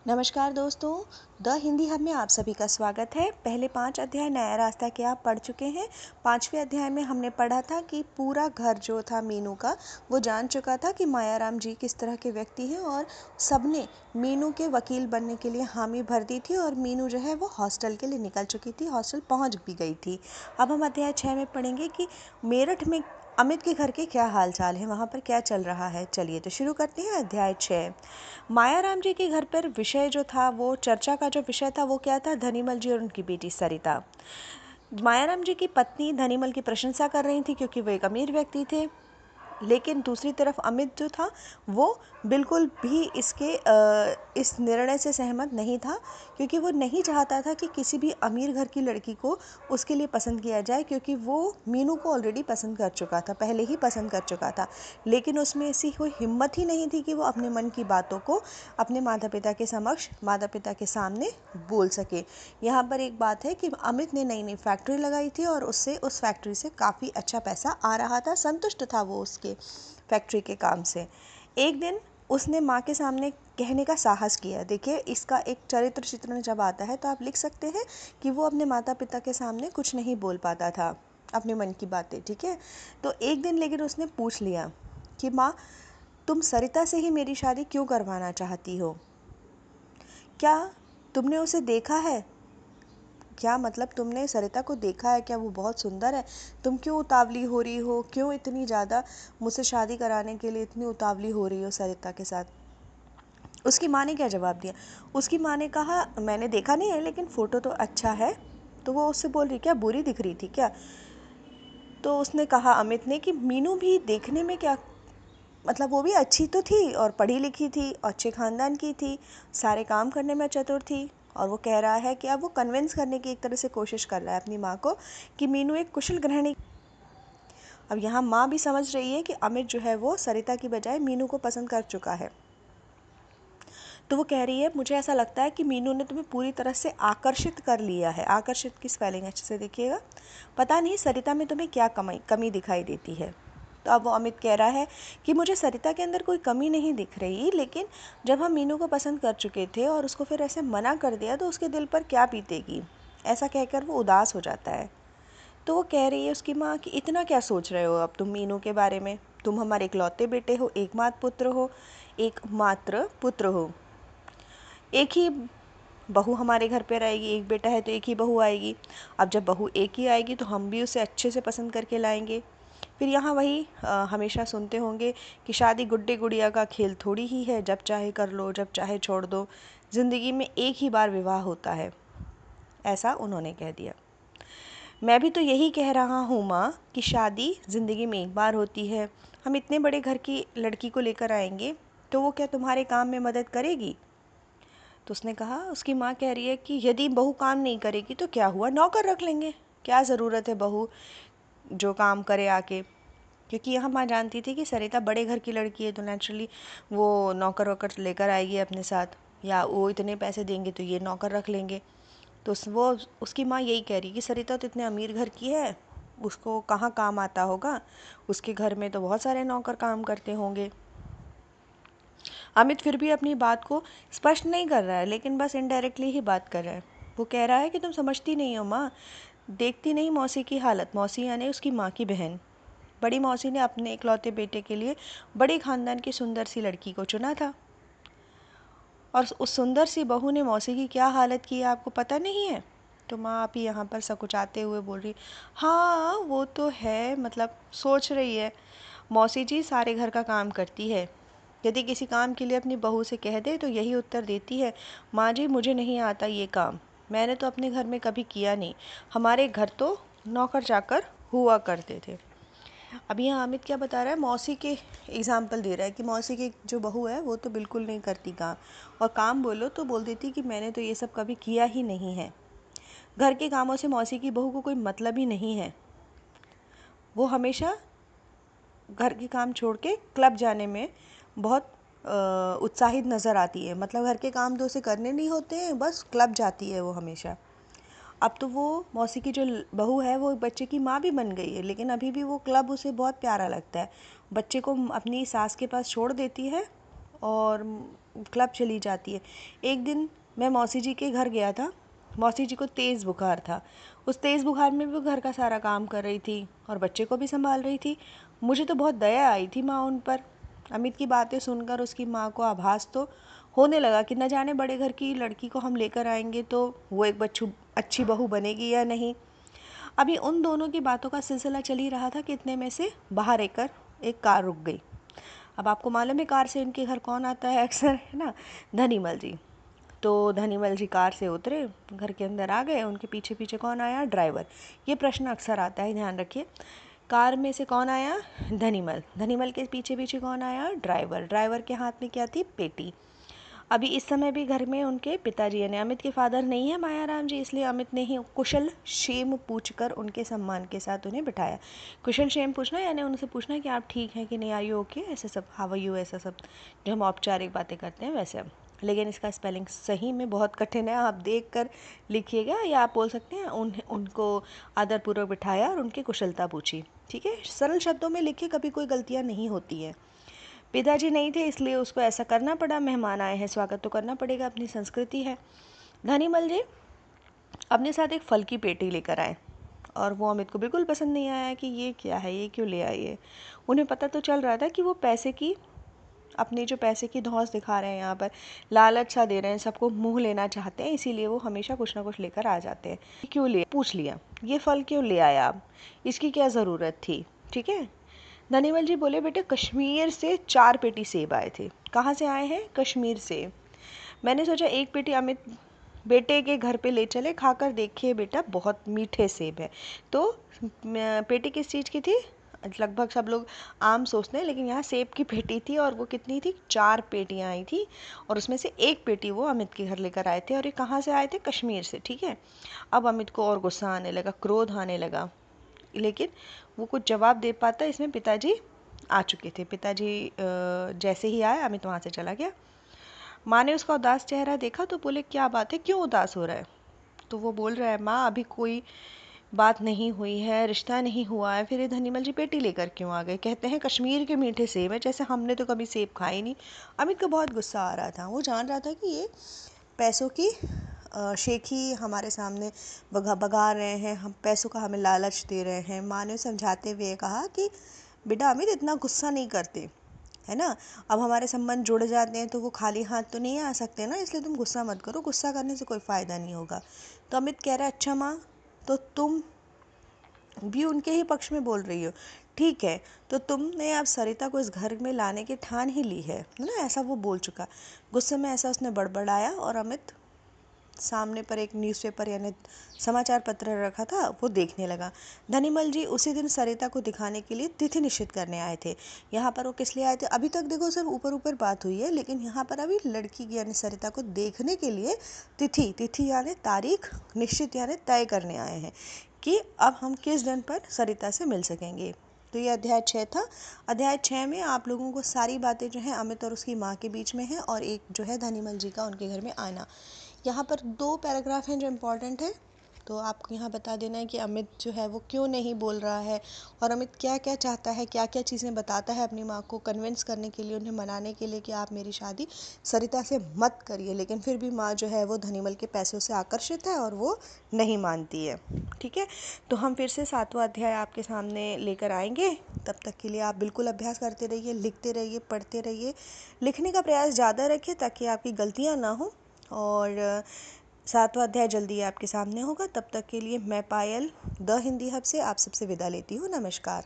नमस्कार दोस्तों, the Hindi hub में आप सभी का स्वागत है। पहले 5 अध्याय नया रास्ता के आप पढ़ चुके हैं। 5वें अध्याय में हमने पढ़ा था कि पूरा घर जो था मीनू का, वो जान चुका था कि मायाराम जी किस तरह के व्यक्ति हैं और सबने मीनू के वकील बनने के लिए हामी भर दी थी और मीनू जो है वो हॉस्टल के लिए निकल चुकी थी, हॉस्टल पहुँच भी गई थी। अब हम अध्याय 6 में पढ़ेंगे कि मेरठ में अमित के घर के क्या हाल चाल है, वहाँ पर क्या चल रहा है। चलिए तो शुरू करते हैं अध्याय 6। मायाराम जी के घर पर विषय जो था, वो चर्चा का जो विषय था वो क्या था? धनीमल जी और उनकी बेटी सरिता। मायाराम जी की पत्नी धनीमल की प्रशंसा कर रही थी क्योंकि वो एक अमीर व्यक्ति थे, लेकिन दूसरी तरफ अमित जो था वो बिल्कुल भी इस निर्णय से सहमत नहीं था, क्योंकि वो नहीं चाहता था कि किसी भी अमीर घर की लड़की को उसके लिए पसंद किया जाए, क्योंकि वो मीनू को ऑलरेडी पसंद कर चुका था, पहले ही पसंद कर चुका था। लेकिन उसमें ऐसी कोई हिम्मत ही नहीं थी कि वो अपने मन की बातों को अपने माता पिता के समक्ष, माता पिता के सामने बोल सके। यहाँ पर एक बात है कि अमित ने नई नई फैक्ट्री लगाई थी और उससे उस फैक्ट्री से काफ़ी अच्छा पैसा आ रहा था, संतुष्ट था वो उसके फैक्ट्री के काम से। एक दिन उसने माँ के सामने कहने का साहस किया। देखिए, इसका एक चरित्र चित्रण जब आता है तो आप लिख सकते हैं कि वो अपने माता पिता के सामने कुछ नहीं बोल पाता था, अपने मन की बातें, ठीक है। तो एक दिन लेकिन उसने पूछ लिया कि माँ, तुम सरिता से ही मेरी शादी क्यों करवाना चाहती हो? क्या तुमने उसे देखा है? क्या मतलब तुमने सरिता को देखा है क्या? वो बहुत सुंदर है। तुम क्यों उतावली हो रही हो? क्यों इतनी ज़्यादा मुझसे शादी कराने के लिए इतनी उतावली हो रही हो सरिता के साथ? उसकी माँ ने क्या जवाब दिया? उसकी माँ ने कहा, मैंने देखा नहीं है लेकिन फ़ोटो तो अच्छा है। तो वो उससे बोल रही, क्या बुरी दिख रही थी क्या? तो उसने कहा, अमित ने, कि मीनू भी देखने में क्या, मतलब वो भी अच्छी तो थी और पढ़ी लिखी थी, अच्छे ख़ानदान की थी, सारे काम करने में चतुर थी। और वो कह रहा है कि अब वो कन्विंस करने की एक तरह से कोशिश कर रहा है अपनी माँ को कि मीनू एक कुशल गृहिणी। अब यहाँ माँ भी समझ रही है कि अमित जो है वो सरिता की बजाय मीनू को पसंद कर चुका है। तो वो कह रही है, मुझे ऐसा लगता है कि मीनू ने तुम्हें पूरी तरह से आकर्षित कर लिया है। आकर्षित की स्पेलिंग अच्छे से देखिएगा। पता नहीं सरिता में तुम्हें क्या कमी दिखाई देती है। तो अब वो अमित कह रहा है कि मुझे सरिता के अंदर कोई कमी नहीं दिख रही, लेकिन जब हम मीनू को पसंद कर चुके थे और उसको फिर ऐसे मना कर दिया तो उसके दिल पर क्या बीतेगी, ऐसा कहकर वो उदास हो जाता है। तो वो कह रही है उसकी माँ कि इतना क्या सोच रहे हो अब तुम मीनू के बारे में? तुम हमारे इकलौते बेटे हो, एकमात्र पुत्र हो। एक ही बहू हमारे घर पे रहेगी, एक बेटा है तो एक ही बहू आएगी। अब जब बहू एक ही आएगी तो हम भी उसे अच्छे से पसंद करके लाएंगे। फिर यहाँ वही हमेशा सुनते होंगे कि शादी गुड्डे गुड़िया का खेल थोड़ी ही है, जब चाहे कर लो, जब चाहे छोड़ दो, ज़िंदगी में एक ही बार विवाह होता है, ऐसा उन्होंने कह दिया। मैं भी तो यही कह रहा हूँ माँ कि शादी ज़िंदगी में एक बार होती है। हम इतने बड़े घर की लड़की को लेकर आएंगे तो वो क्या तुम्हारे काम में मदद करेगी? तो उसने कहा, उसकी माँ कह रही है कि यदि बहू काम नहीं करेगी तो क्या हुआ, नौकर रख लेंगे, क्या ज़रूरत है बहू जो काम करे आके। क्योंकि यहाँ माँ जानती थी कि सरिता बड़े घर की लड़की है तो नेचुरली वो नौकर वोकर लेकर आएगी अपने साथ, या वो इतने पैसे देंगे तो ये नौकर रख लेंगे। तो उसकी माँ यही कह रही कि सरिता तो इतने अमीर घर की है, उसको कहाँ काम आता होगा, उसके घर में तो बहुत सारे नौकर काम करते होंगे। अमित फिर भी अपनी बात को स्पष्ट नहीं कर रहा है, लेकिन बस इनडायरेक्टली ही बात कर रहा है। वो कह रहा है कि तुम समझती नहीं हो माँ, देखती नहीं मौसी की हालत। मौसी यानी उसकी माँ की बहन। बड़ी मौसी ने अपने इकलौते बेटे के लिए बड़े खानदान की सुंदर सी लड़की को चुना था, और उस सुंदर सी बहू ने मौसी की क्या हालत की है आपको पता नहीं है? तो माँ आप ही यहाँ पर सकुचाते हुए बोल रही, हाँ वो तो है, मतलब सोच रही है, मौसी जी सारे घर का काम करती है, यदि किसी काम के लिए अपनी बहू से कह दे तो यही उत्तर देती है, माँ जी मुझे नहीं आता ये काम, मैंने तो अपने घर में कभी किया नहीं, हमारे घर तो नौकर चाकर हुआ करते थे। अब यहाँ अमित क्या बता रहा है, मौसी के एग्जाम्पल दे रहा है कि मौसी की जो बहू है वो तो बिल्कुल नहीं करती काम, और काम बोलो तो बोल देती कि मैंने तो ये सब कभी किया ही नहीं है। घर के कामों से मौसी की बहू को कोई मतलब ही नहीं है, वो हमेशा घर के काम छोड़ के क्लब जाने में बहुत उत्साहित नज़र आती है। मतलब घर के काम तो उसे करने नहीं होते हैं, बस क्लब जाती है वो हमेशा। अब तो वो मौसी की जो बहू है वो बच्चे की माँ भी बन गई है, लेकिन अभी भी वो क्लब उसे बहुत प्यारा लगता है। बच्चे को अपनी सास के पास छोड़ देती है और क्लब चली जाती है। एक दिन मैं मौसी जी के घर गया था। मौसी जी को तेज़ बुखार था। उस तेज़ बुखार में भी वो घर का सारा काम कर रही थी और बच्चे को भी संभाल रही थी। मुझे तो बहुत दया आई थी माँ उन पर। अमित की बातें सुनकर उसकी माँ को आभास तो होने लगा कि न जाने बड़े घर की लड़की को हम लेकर आएंगे तो वो एक अच्छी बहू बनेगी या नहीं। अभी उन दोनों की बातों का सिलसिला चल ही रहा था कि इतने में से बाहर एक कार रुक गई। अब आपको मालूम है कार से इनके घर कौन आता है अक्सर, है ना, धनीमल जी। तो धनीमल जी कार से उतरे, घर के अंदर आ गए। उनके पीछे पीछे कौन आया? ड्राइवर। ये प्रश्न अक्सर आता है, ध्यान रखिए। कार में से कौन आया? धनीमल। धनीमल के पीछे पीछे कौन आया? ड्राइवर। ड्राइवर के हाथ में क्या थी? पेटी। अभी इस समय भी घर में उनके पिताजी यानी अमित के फादर नहीं है, मायाराम जी, इसलिए अमित ने ही कुशल क्षेम पूछकर उनके सम्मान के साथ उन्हें बिठाया। कुशल क्षेम पूछना यानी उनसे पूछना कि आप ठीक हैं कि नहीं, आर यू ओके, ऐसा सब, हाउ आर यू, ऐसा सब जो हम औपचारिक बातें करते हैं वैसे। लेकिन इसका स्पेलिंग सही में बहुत कठिन है, आप देख कर लिखिएगा, या आप बोल सकते हैं उनको आदरपूर्वक बिठाया और उनकी कुशलता पूछी। ठीक है, सरल शब्दों में लिखिए, कभी कोई गलतियाँ नहीं होती हैं। पिताजी नहीं थे इसलिए उसको ऐसा करना पड़ा। मेहमान आए हैं, स्वागत तो करना पड़ेगा, अपनी संस्कृति है। धनीमल जी अपने साथ एक फल की पेटी लेकर आए और वो अमित को बिल्कुल पसंद नहीं आया कि ये क्या है, ये क्यों ले आई है। उन्हें पता तो चल रहा था कि वो अपनी जो पैसे की धौंस दिखा रहे हैं, यहाँ पर लालच सा दे रहे हैं, सबको मुंह लेना चाहते हैं, इसीलिए वो हमेशा कुछ ना कुछ लेकर आ जाते हैं। क्यों ले पूछ लिया, ये फल क्यों ले आया आप, इसकी क्या ज़रूरत थी। ठीक है, धनीमल जी बोले, बेटे कश्मीर से 4 पेटी सेब आए थे। कहाँ से आए हैं? कश्मीर से। मैंने सोचा एक पेटी अमित बेटे के घर पे ले चले, खाकर देखिए बेटा, बहुत मीठे सेब है। तो पेटी किस चीज़ की थी? लगभग सब लोग आम सोचते हैं, लेकिन यहाँ सेब की पेटी थी और वो कितनी थी? 4 पेटियाँ आई थी और उसमें से एक पेटी वो अमित के घर लेकर आए थे। और ये कहाँ से आए थे? कश्मीर से। ठीक है, अब अमित को और गुस्सा आने लगा, क्रोध आने लगा, लेकिन वो कुछ जवाब दे पाता, इसमें पिताजी आ चुके थे। पिताजी जैसे ही आए, अमित वहाँ से चला गया। माँ ने उसका उदास चेहरा देखा तो बोले, क्या बात है, क्यों उदास हो रहा है? तो वो बोल रहा है, माँ अभी कोई बात नहीं हुई है, रिश्ता नहीं हुआ है, फिर ये धनीमल जी पेटी लेकर क्यों आ गए? कहते हैं कश्मीर के मीठे सेब है, जैसे हमने तो कभी सेब खाए नहीं। अमित को बहुत गुस्सा आ रहा था। वो जान रहा था कि ये पैसों की शेखी हमारे सामने बगा रहे हैं, हम पैसों का हमें लालच दे रहे हैं। माँ ने समझाते हुए कहा कि बेटा अमित, इतना गुस्सा नहीं करते, है ना, अब हमारे संबंध जुड़ जाते हैं तो वो खाली हाथ तो नहीं आ सकते ना, इसलिए तुम गुस्सा मत करो, गुस्सा करने से कोई फ़ायदा नहीं होगा। तो अमित कह रहा है, अच्छा माँ, तो तुम भी उनके ही पक्ष में बोल रही हो। ठीक है, तो तुमने अब सरिता को इस घर में लाने की ठान ही ली है ना, ऐसा वो बोल चुका। गुस्से में ऐसा उसने बड़बड़ाया और अमित सामने पर एक न्यूज़पेपर यानी समाचार पत्र रखा था, वो देखने लगा। धनीमल जी उसी दिन सरिता को दिखाने के लिए तिथि निश्चित करने आए थे। यहाँ पर वो किस लिए आए थे? अभी तक देखो सिर्फ ऊपर ऊपर बात हुई है, लेकिन यहाँ पर अभी लड़की यानी सरिता को देखने के लिए तिथि यानी तारीख निश्चित यानी तय करने आए हैं कि अब हम किस दिन पर सरिता से मिल सकेंगे। तो ये अध्याय 6 था। अध्याय 6 में आप लोगों को सारी बातें जो हैं अमित और उसकी माँ के बीच में हैं, और एक जो है धनीमल जी का उनके घर में आना। यहाँ पर 2 पैराग्राफ हैं जो इम्पोर्टेंट है, तो आपको यहाँ बता देना है कि अमित जो है वो क्यों नहीं बोल रहा है और अमित क्या क्या चाहता है, क्या क्या चीज़ें बताता है अपनी माँ को कन्विंस करने के लिए, उन्हें मनाने के लिए कि आप मेरी शादी सरिता से मत करिए। लेकिन फिर भी माँ जो है वो धनीमल के पैसों से आकर्षित है और वो नहीं मानती है। ठीक है, तो हम फिर से 7वां अध्याय आपके सामने लेकर आएंगे। तब तक के लिए आप बिल्कुल अभ्यास करते रहिए, लिखते रहिए, पढ़ते रहिए। लिखने का प्रयास ज़्यादा रखिए ताकि आपकी गलतियाँ ना हो। और 7वां अध्याय जल्दी आपके सामने होगा। तब तक के लिए मैं पायल द हिंदी हब से आप सबसे विदा लेती हूँ। नमस्कार।